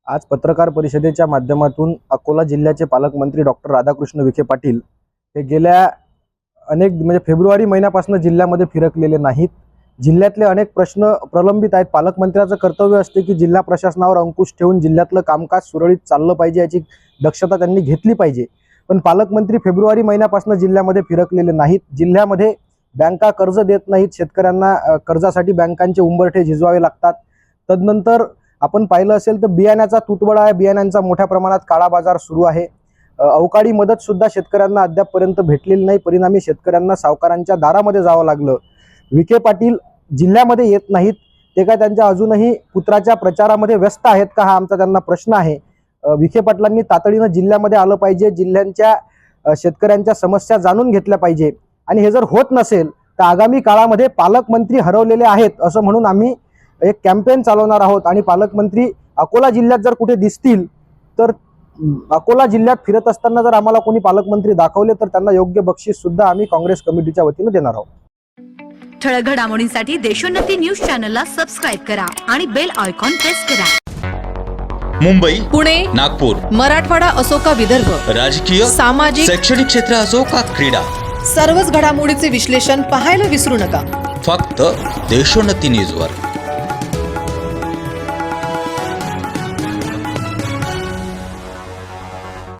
आज पत्रकार परिषदेच्या माध्यमातून अकोला जिल्ह्याचे पालकमंत्री डॉक्टर राधाकृष्ण विखे पाटील हे गेल्या म्हणजे फेब्रुवारी महिन्यापासून जिल्ह्यामध्ये फिरकलेले नाहीत। जिल्ह्यातले अनेक प्रश्न प्रलंबित आहेत। पालकमंत्र्याचं कर्तव्य असते की जिल्हा प्रशासनावर अंकुश ठेवून जिल्ह्यातलं कामकाज सुरळीत चाललं पाहिजे, याची दक्षता त्यांनी घेतली पाहिजे। पण पालकमंत्री फेब्रुवारी महिन्यापासून जिल्ह्यामध्ये फिरकलेले नाहीत। जिल्ह्यामध्ये बँका कर्ज देत नाहीत, शेतकऱ्यांना कर्जासाठी बँकांचे उंबरठे झिजवावे लागतात। तदनंतर आपण पाहिलं असेल तर बियाण्याचा तुटवडा आहे, बियाण्यांचा मोठ्या प्रमाणात काळा बाजार सुरू आहे। अवकाळी मदत सुद्धा शेतकऱ्यांना अद्यापपर्यंत भेटलेली नाही, परिणामी शेतकऱ्यांना सावकारांच्या दारामध्ये जावं लागलं। विखे पाटील जिल्ह्यामध्ये येत नाहीत, ते काय त्यांच्या अजूनही पुत्राच्या प्रचारामध्ये व्यस्त आहेत का, हा आमचा त्यांना प्रश्न आहे। विखे पाटलांनी तातडीनं जिल्ह्यामध्ये आलं पाहिजे, जिल्ह्यांच्या शेतकऱ्यांच्या समस्या जाणून घेतल्या पाहिजे। आणि हे जर होत नसेल तर आगामी काळामध्ये पालकमंत्री हरवलेले आहेत असं म्हणून आम्ही एक कॅम्पेन चालवणार आहोत। आणि पालकमंत्री अकोला जिल्ह्यात जर कुठे दिसतील तर अकोला जिल्ह्यात फिरत असताना जर आम्हाला कोणी पालकमंत्री दाखवले तर त्यांना योग्य बक्षीस सुद्धा आम्ही काँग्रेस कमिटीच्या वतीने देणार आहोत। ठळक घडामोडींसाठी देशोन्नती न्यूज चॅनलला सबस्क्राइब करा आणि बेल आयकॉन प्रेस करा। मुंबई, पुणे, नागपूर, मराठवाडा असो का विदर्भ, राजकीय, सामाजिक, शैक्षणिक क्षेत्र असो का क्रीडा, सर्वच घडामोडीचे विश्लेषण पाहायला विसरू नका। फक्त देशोन्नती न्यूजवर।